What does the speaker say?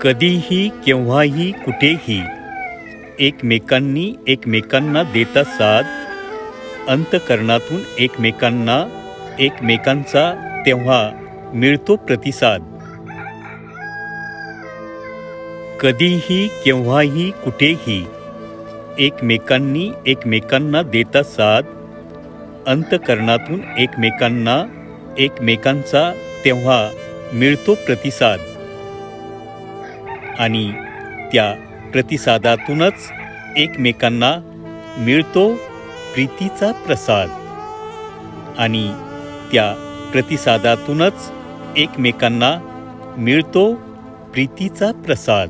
कधीही केव्हाही कुठेही एकमेकांना देता साथ, अंतःकरणातून एकमेकांचा तेव्हा मिळतो प्रतिसाद. कधीही केव्हाही कुठेही एकमेकांना देता साथ, अंतःकरणातून एकमेकांचा तेव्हा मिळतो प्रतिसाद. आणि त्या प्रतिसादातूनच एकमेकांना मिळतो प्रीतीचा प्रसाद. आणि त्या प्रतिसादातूनच एकमेकांना मिळतो प्रीतीचा प्रसाद.